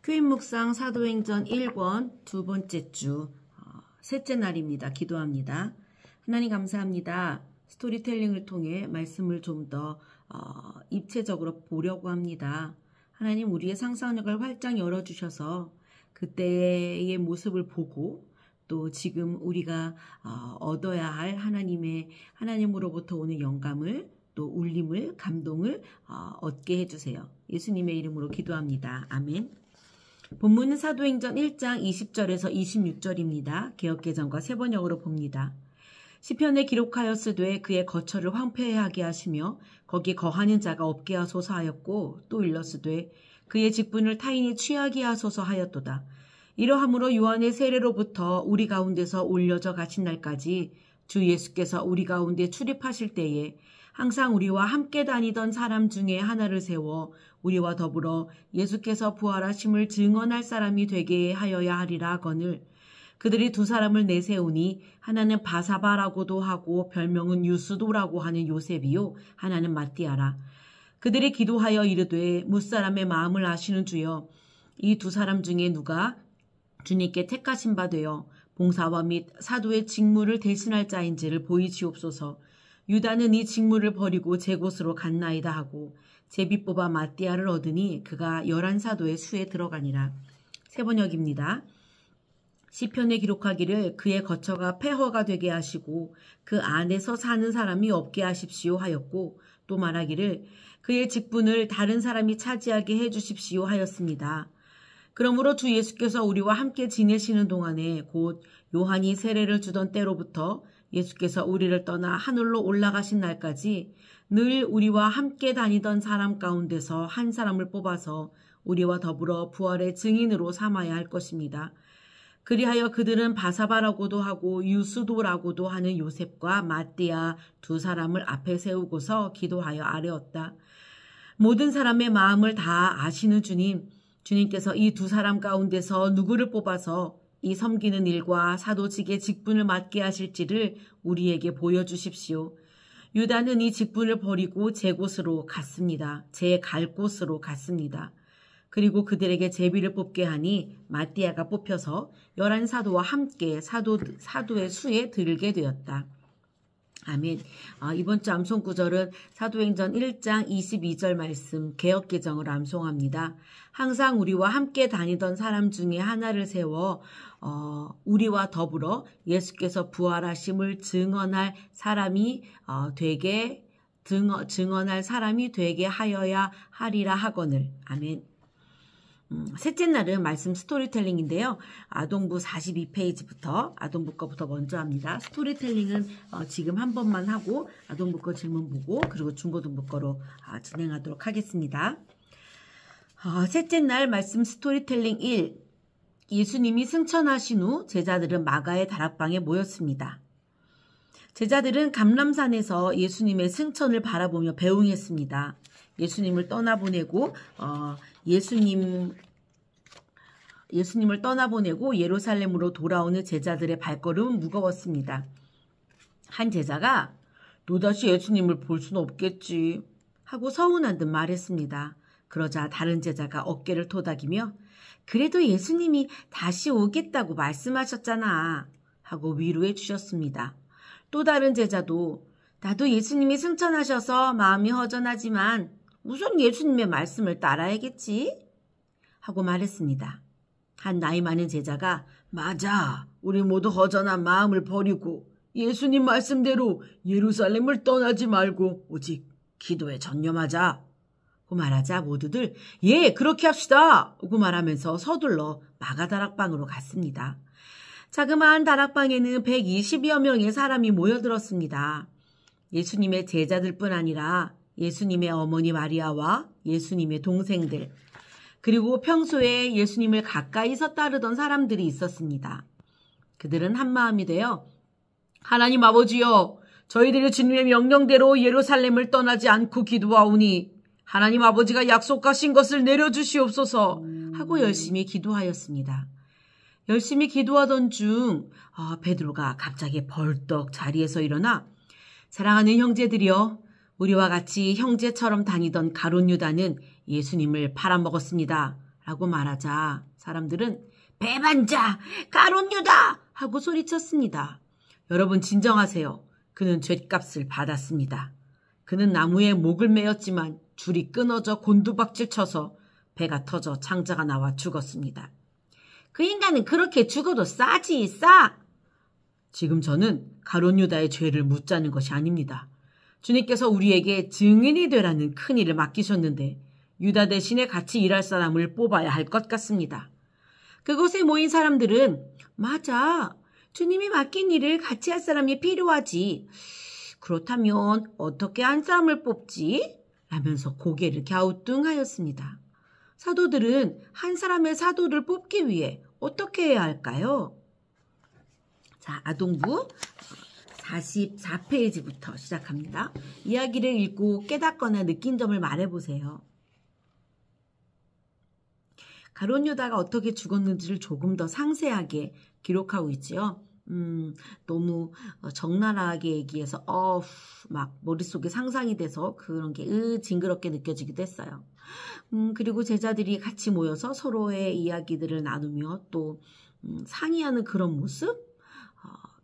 교인 묵상 사도행전 1권 두 번째 주 셋째 날입니다. 기도합니다. 하나님 감사합니다. 스토리텔링을 통해 말씀을 좀 더 입체적으로 보려고 합니다. 하나님 우리의 상상력을 활짝 열어주셔서 그때의 모습을 보고 또 지금 우리가 얻어야 할 하나님으로부터 오는 영감을 또 울림을 감동을 얻게 해주세요. 예수님의 이름으로 기도합니다. 아멘. 본문은 사도행전 1장 20절에서 26절입니다. 개역개정과 새번역으로 봅니다. 시편에 기록하였으되 그의 거처를 황폐하게 하시며 거기 거하는 자가 없게 하소서 하였고 또 일렀으되 그의 직분을 타인이 취하게 하소서 하였도다. 이러함으로 요한의 세례로부터 우리 가운데서 올려져 가신 날까지 주 예수께서 우리 가운데 출입하실 때에 항상 우리와 함께 다니던 사람 중에 하나를 세워 우리와 더불어 예수께서 부활하심을 증언할 사람이 되게 하여야 하리라 하거늘 그들이 두 사람을 내세우니 하나는 바사바라고도 하고 별명은 유스도라고 하는 요셉이요 하나는 마띠아라. 그들이 기도하여 이르되 무사람의 마음을 아시는 주여 이 두 사람 중에 누가 주님께 택하신 바 되어 봉사와 및 사도의 직무를 대신할 자인지를 보이시옵소서. 유다는 이 직무를 버리고 제 곳으로 갔나이다 하고 제비 뽑아 마띠아를 얻으니 그가 11사도의 수에 들어가니라. 새번역입니다. 시편에 기록하기를 그의 거처가 폐허가 되게 하시고 그 안에서 사는 사람이 없게 하십시오 하였고 또 말하기를 그의 직분을 다른 사람이 차지하게 해주십시오 하였습니다. 그러므로 주 예수께서 우리와 함께 지내시는 동안에 곧 요한이 세례를 주던 때로부터 예수께서 우리를 떠나 하늘로 올라가신 날까지 늘 우리와 함께 다니던 사람 가운데서 한 사람을 뽑아서 우리와 더불어 부활의 증인으로 삼아야 할 것입니다. 그리하여 그들은 바사바라고도 하고 유스도라고도 하는 요셉과 마띠아 두 사람을 앞에 세우고서 기도하여 아뢰었다. 모든 사람의 마음을 다 아시는 주님께서 이 두 사람 가운데서 누구를 뽑아서 이 섬기는 일과 사도직의 직분을 맡게 하실지를 우리에게 보여주십시오. 유다는 이 직분을 버리고 제 곳으로 갔습니다. 제 갈 곳으로 갔습니다. 그리고 그들에게 제비를 뽑게 하니 마띠아가 뽑혀서 11사도와 함께 사도의 수에 들게 되었다. 아멘. 이번 주 암송 구절은 사도행전 1장 22절 말씀 개역개정을 암송합니다. 항상 우리와 함께 다니던 사람 중에 하나를 세워 우리와 더불어 예수께서 부활하심을 증언할 사람이 되게 하여야 하리라 하거늘. 아멘. 셋째 날은 말씀 스토리텔링인데요. 아동부 42페이지부터 아동부 거부터 먼저 합니다. 스토리텔링은 지금 한 번만 하고 아동부 거 질문 보고 그리고 중고등부 거로 진행하도록 하겠습니다. 셋째 날 말씀 스토리텔링 1. 예수님이 승천하신 후 제자들은 마가의 다락방에 모였습니다. 제자들은 감람산에서 예수님의 승천을 바라보며 배웅했습니다. 예수님을 떠나보내고 예수님을 떠나보내고 예루살렘으로 돌아오는 제자들의 발걸음은 무거웠습니다. 한 제자가 또다시 예수님을 볼 수는 없겠지 하고 서운한 듯 말했습니다. 그러자 다른 제자가 어깨를 토닥이며 그래도 예수님이 다시 오겠다고 말씀하셨잖아 하고 위로해 주셨습니다. 또 다른 제자도 나도 예수님이 승천하셔서 마음이 허전하지만 우선 예수님의 말씀을 따라야겠지 하고 말했습니다. 한 나이 많은 제자가 맞아, 우리 모두 허전한 마음을 버리고 예수님 말씀대로 예루살렘을 떠나지 말고 오직 기도에 전념하자 고 말하자 모두들 예, 그렇게 합시다 고 말하면서 서둘러 마가다락방으로 갔습니다. 자그마한 다락방에는 120여 명의 사람이 모여들었습니다. 예수님의 제자들뿐 아니라 예수님의 어머니 마리아와 예수님의 동생들 그리고 평소에 예수님을 가까이서 따르던 사람들이 있었습니다. 그들은 한마음이 되어 하나님 아버지여 저희들이 주님의 명령대로 예루살렘을 떠나지 않고 기도하오니 하나님 아버지가 약속하신 것을 내려주시옵소서 하고 열심히 기도하였습니다. 열심히 기도하던 중 베드로가 갑자기 벌떡 자리에서 일어나 사랑하는 형제들이여 우리와 같이 형제처럼 다니던 가룟 유다는 예수님을 팔아먹었습니다 라고 말하자 사람들은 배반자! 가룟 유다! 하고 소리쳤습니다. 여러분 진정하세요. 그는 죗값을 받았습니다. 그는 나무에 목을 매었지만 줄이 끊어져 곤두박질 쳐서 배가 터져 창자가 나와 죽었습니다. 그 인간은 그렇게 죽어도 싸지 싸! 지금 저는 가룟 유다의 죄를 묻자는 것이 아닙니다. 주님께서 우리에게 증인이 되라는 큰 일을 맡기셨는데 유다 대신에 같이 일할 사람을 뽑아야 할 것 같습니다. 그곳에 모인 사람들은 맞아. 주님이 맡긴 일을 같이 할 사람이 필요하지. 그렇다면 어떻게 한 사람을 뽑지? 라면서 고개를 갸우뚱하였습니다. 사도들은 한 사람의 사도를 뽑기 위해 어떻게 해야 할까요? 자, 아동부 44페이지부터 시작합니다. 이야기를 읽고 깨닫거나 느낀 점을 말해보세요. 가룟 유다가 어떻게 죽었는지를 조금 더 상세하게 기록하고 있지요. 너무 적나라하게 얘기해서 막 머릿속에 상상이 돼서 그런 게 징그럽게 느껴지기도 했어요. 그리고 제자들이 같이 모여서 서로의 이야기들을 나누며 또 상의하는 그런 모습,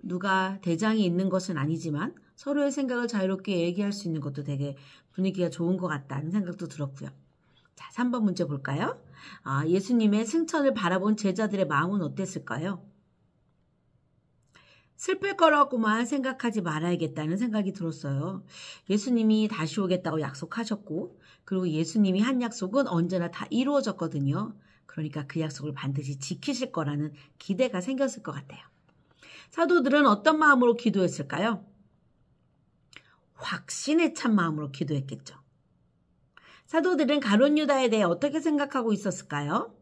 누가 대장이 있는 것은 아니지만 서로의 생각을 자유롭게 얘기할 수 있는 것도 되게 분위기가 좋은 것 같다는 생각도 들었고요. 자, 3번 문제 볼까요? 예수님의 승천을 바라본 제자들의 마음은 어땠을까요? 슬플 거라고만 생각하지 말아야겠다는 생각이 들었어요. 예수님이 다시 오겠다고 약속하셨고 그리고 예수님이 한 약속은 언제나 다 이루어졌거든요. 그러니까 그 약속을 반드시 지키실 거라는 기대가 생겼을 것 같아요. 사도들은 어떤 마음으로 기도했을까요? 확신에 찬 마음으로 기도했겠죠. 사도들은 가룟 유다에 대해 어떻게 생각하고 있었을까요?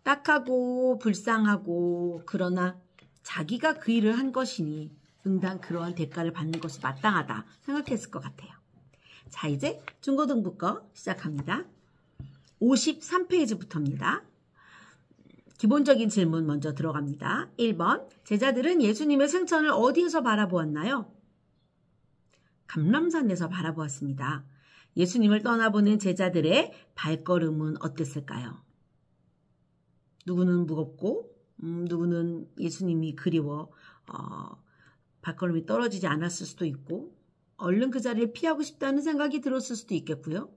딱하고 불쌍하고 그러나 자기가 그 일을 한 것이니 응당 그러한 대가를 받는 것이 마땅하다 생각했을 것 같아요. 자, 이제 중고등부 거 시작합니다. 53페이지부터입니다. 기본적인 질문 먼저 들어갑니다. 1번, 제자들은 예수님의 승천을 어디에서 바라보았나요? 감람산에서 바라보았습니다. 예수님을 떠나보는 제자들의 발걸음은 어땠을까요? 누구는 무겁고 누구는 예수님이 그리워 발걸음이 떨어지지 않았을 수도 있고 얼른 그 자리를 피하고 싶다는 생각이 들었을 수도 있겠고요.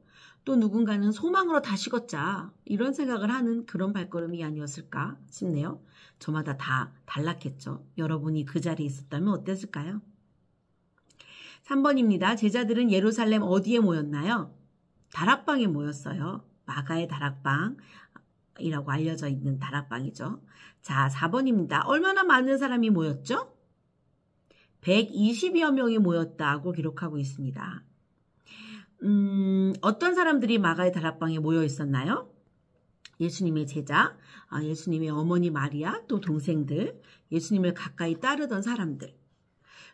또 누군가는 소망으로 다시 걷자 이런 생각을 하는 그런 발걸음이 아니었을까 싶네요. 저마다 다 달랐겠죠. 여러분이 그 자리에 있었다면 어땠을까요? 3번입니다. 제자들은 예루살렘 어디에 모였나요? 다락방에 모였어요. 마가의 다락방이라고 알려져 있는 다락방이죠. 자, 4번입니다. 얼마나 많은 사람이 모였죠? 120여 명이 모였다고 기록하고 있습니다. 어떤 사람들이 마가의 다락방에 모여 있었나요? 예수님의 제자, 예수님의 어머니 마리아, 또 동생들, 예수님을 가까이 따르던 사람들.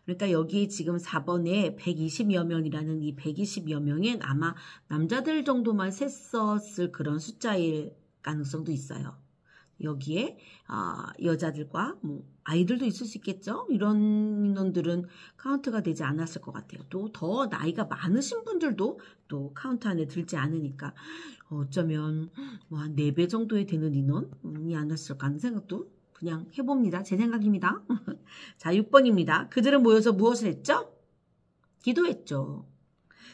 그러니까 여기 지금 4번에 120여 명이라는 이 120여 명은 아마 남자들 정도만 셌었을 그런 숫자일 가능성도 있어요. 여기에 여자들과 아이들도 있을 수 있겠죠. 이런 인원들은 카운트가 되지 않았을 것 같아요. 또 더 나이가 많으신 분들도 또 카운트 안에 들지 않으니까 어쩌면 한 4배 정도에 되는 인원이 아니었을까 하는 생각도 그냥 해봅니다. 제 생각입니다. 자, 6번입니다. 그들은 모여서 무엇을 했죠? 기도했죠.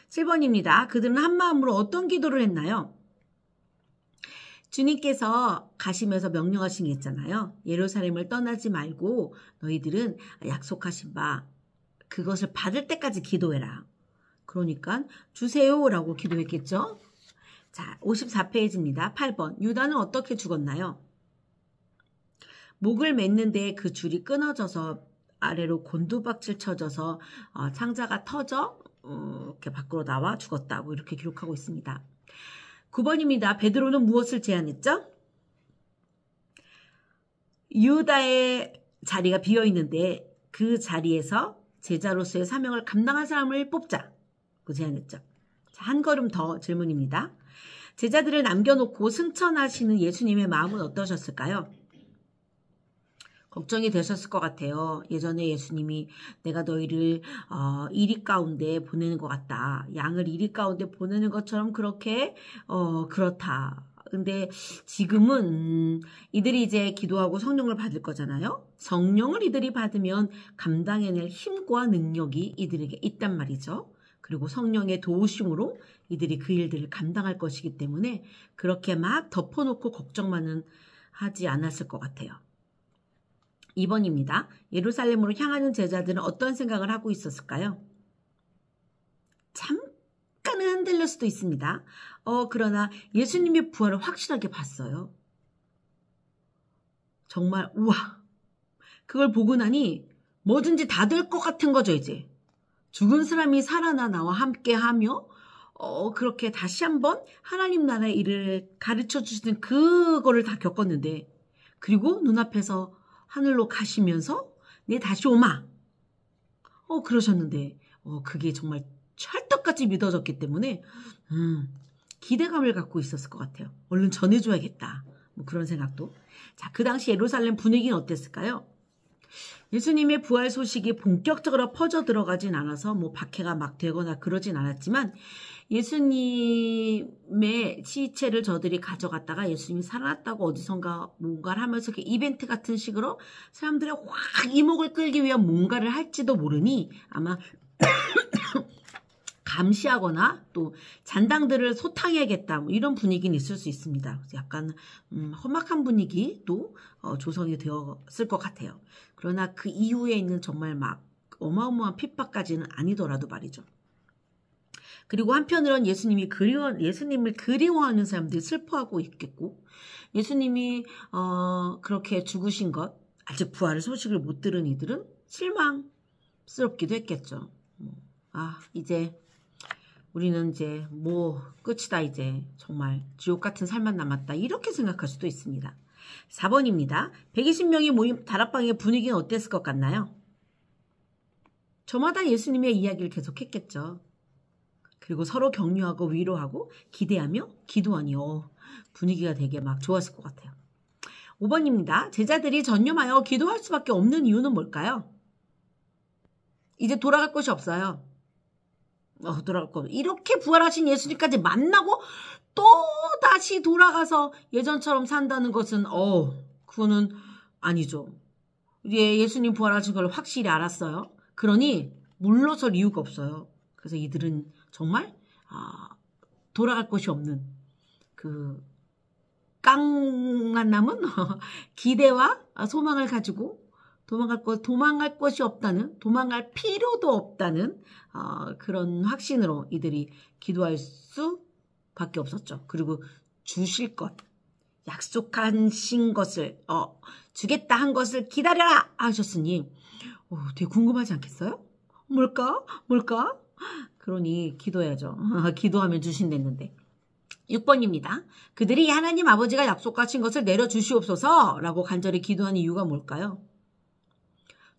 7번입니다. 그들은 한마음으로 어떤 기도를 했나요? 주님께서 가시면서 명령하신 게 있잖아요. 예루살렘을 떠나지 말고 너희들은 약속하신 바 그것을 받을 때까지 기도해라. 그러니까 주세요라고 기도했겠죠. 자, 54페이지입니다. 8번. 유다는 어떻게 죽었나요? 목을 맸는데 그 줄이 끊어져서 아래로 곤두박질 쳐져서 창자가 터져 이렇게 밖으로 나와 죽었다고 이렇게 기록하고 있습니다. 9번입니다. 베드로는 무엇을 제안했죠? 유다의 자리가 비어있는데 그 자리에서 제자로서의 사명을 감당할 사람을 뽑자고 제안했죠. 자, 한 걸음 더 질문입니다. 제자들을 남겨놓고 승천하시는 예수님의 마음은 어떠셨을까요? 걱정이 되셨을 것 같아요. 예전에 예수님이 내가 너희를 이리 가운데 보내는 것 같다. 양을 이리 가운데 보내는 것처럼 그렇게 그렇다 근데 지금은 이들이 이제 기도하고 성령을 받을 거잖아요. 성령을 이들이 받으면 감당해낼 힘과 능력이 이들에게 있단 말이죠. 그리고 성령의 도우심으로 이들이 그 일들을 감당할 것이기 때문에 그렇게 막 덮어놓고 걱정만은 하지 않았을 것 같아요. 2번입니다. 예루살렘으로 향하는 제자들은 어떤 생각을 하고 있었을까요? 잠깐은 흔들릴 수도 있습니다. 그러나 예수님의 부활을 확실하게 봤어요. 정말 우와, 그걸 보고 나니 뭐든지 다 될 것 같은 거죠. 이제 죽은 사람이 살아나 나와 함께하며 그렇게 다시 한번 하나님 나라의 일을 가르쳐 주시는 그거를 다 겪었는데, 그리고 눈앞에서 하늘로 가시면서 네 다시 오마 그러셨는데 그게 정말 찰떡같이 믿어졌기 때문에 기대감을 갖고 있었을 것 같아요. 얼른 전해줘야겠다, 뭐 그런 생각도. 자, 그 당시 예루살렘 분위기는 어땠을까요? 예수님의 부활 소식이 본격적으로 퍼져 들어가진 않아서 뭐 박해가 막 되거나 그러진 않았지만, 예수님의 시체를 저들이 가져갔다가 예수님이 살아났다고 어디선가 뭔가를 하면서 이벤트 같은 식으로 사람들의 확 이목을 끌기 위한 뭔가를 할지도 모르니 아마 감시하거나 또 잔당들을 소탕해야겠다, 뭐 이런 분위기는 있을 수 있습니다. 약간 험악한 분위기도 조성이 되었을 것 같아요. 그러나 그 이후에 있는 정말 막 어마어마한 핍박까지는 아니더라도 말이죠. 그리고 한편으로는 예수님을 그리워하는 사람들이 슬퍼하고 있겠고, 예수님이 그렇게 죽으신 것, 아직 부활의 소식을 못 들은 이들은 실망스럽기도 했겠죠. 이제 우리는 이제 뭐 끝이다, 이제 정말 지옥 같은 삶만 남았다, 이렇게 생각할 수도 있습니다. 4번입니다. 120명이 모인 다락방의 분위기는 어땠을 것 같나요? 저마다 예수님의 이야기를 계속했겠죠. 그리고 서로 격려하고 위로하고 기대하며 기도하니 분위기가 되게 막 좋았을 것 같아요. 5번입니다. 제자들이 전념하여 기도할 수밖에 없는 이유는 뭘까요? 이제 돌아갈 곳이 없어요. 돌아갈 거. 이렇게 부활하신 예수님까지 만나고 또 다시 돌아가서 예전처럼 산다는 것은 그거는 아니죠. 예수님 부활하신 걸 확실히 알았어요. 그러니 물러설 이유가 없어요. 그래서 이들은 정말 돌아갈 곳이 없는 그 깡만 남은 기대와 소망을 가지고 도망갈 곳이 없다는, 도망갈 필요도 없다는 그런 확신으로 이들이 기도할 수밖에 없었죠. 그리고 주실 것, 약속하신 것을 주겠다 한 것을 기다려라 하셨으니 되게 궁금하지 않겠어요? 뭘까? 그러니 기도해야죠. 기도하면 주신댔는데. 6번입니다. 그들이 하나님 아버지가 약속하신 것을 내려주시옵소서 라고 간절히 기도한 이유가 뭘까요?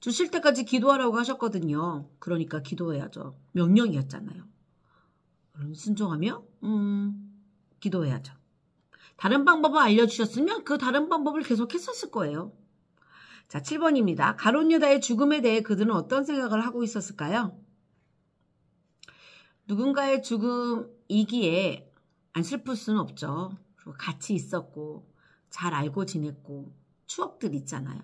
주실 때까지 기도하라고 하셨거든요. 그러니까 기도해야죠. 명령이었잖아요. 순종하며 기도해야죠. 다른 방법을 알려주셨으면 그 다른 방법을 계속 했었을 거예요. 자, 7번입니다. 가룟 유다의 죽음에 대해 그들은 어떤 생각을 하고 있었을까요? 누군가의 죽음이기에 안 슬플 수는 없죠. 그리고 같이 있었고 잘 알고 지냈고 추억들 있잖아요.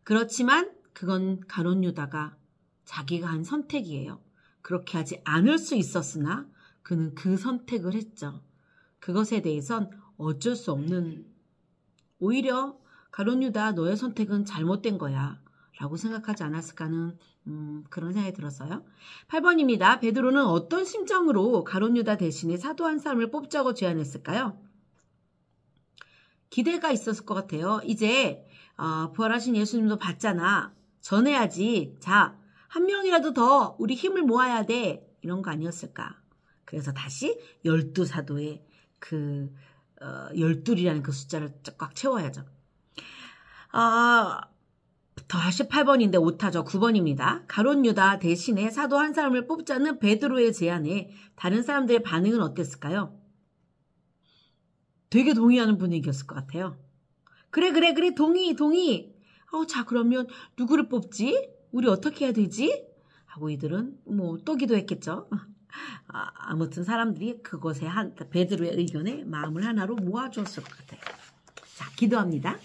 그렇지만 그건 가룟 유다가 자기가 한 선택이에요. 그렇게 하지 않을 수 있었으나 그는 그 선택을 했죠. 그것에 대해선 어쩔 수 없는, 오히려 가룟 유다 너의 선택은 잘못된 거야 라고 생각하지 않았을까 하는 그런 생각이 들었어요. 8번입니다. 베드로는 어떤 심정으로 가룟 유다 대신에 사도 한 사람을 뽑자고 제안했을까요? 기대가 있었을 것 같아요. 이제 부활하신 예수님도 봤잖아. 전해야지. 자, 한 명이라도 더 우리 힘을 모아야 돼. 이런 거 아니었을까? 그래서 다시 12사도의 그 12이라는 그 숫자를 꽉 채워야죠. 다시 8번인데 오타죠. 9번입니다. 가룟 유다 대신에 사도 한 사람을 뽑자는 베드로의 제안에 다른 사람들의 반응은 어땠을까요? 되게 동의하는 분위기였을 것 같아요. 그래 동의. 자, 그러면 누구를 뽑지? 우리 어떻게 해야 되지? 하고 이들은 뭐 또 기도했겠죠. 아무튼 사람들이 그것에 베드로의 의견에 마음을 하나로 모아주었을 것 같아요. 자, 기도합니다.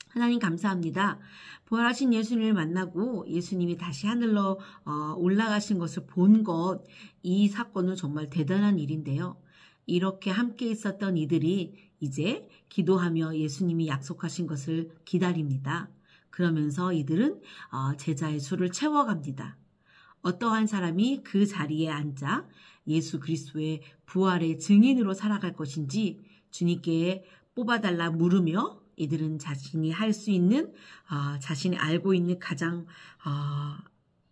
하나님 감사합니다. 부활하신 예수님을 만나고 예수님이 다시 하늘로 올라가신 것을 본 것, 이 사건은 정말 대단한 일인데요. 이렇게 함께 있었던 이들이 이제 기도하며 예수님이 약속하신 것을 기다립니다. 그러면서 이들은 제자의 수를 채워갑니다. 어떠한 사람이 그 자리에 앉아 예수 그리스도의 부활의 증인으로 살아갈 것인지 주님께 뽑아달라 물으며 이들은 자신이 할 수 있는 자신이 알고 있는 가장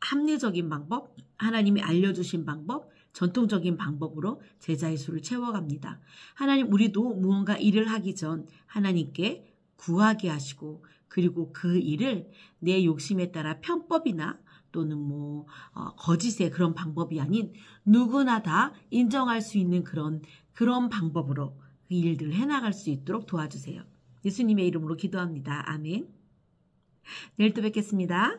합리적인 방법, 하나님이 알려주신 방법, 전통적인 방법으로 제자의 수를 채워갑니다. 하나님, 우리도 무언가 일을 하기 전 하나님께 구하게 하시고 그리고 그 일을 내 욕심에 따라 편법이나 또는 거짓의 그런 방법이 아닌 누구나 다 인정할 수 있는 그런 방법으로 그 일들을 해나갈 수 있도록 도와주세요. 예수님의 이름으로 기도합니다. 아멘. 내일 또 뵙겠습니다.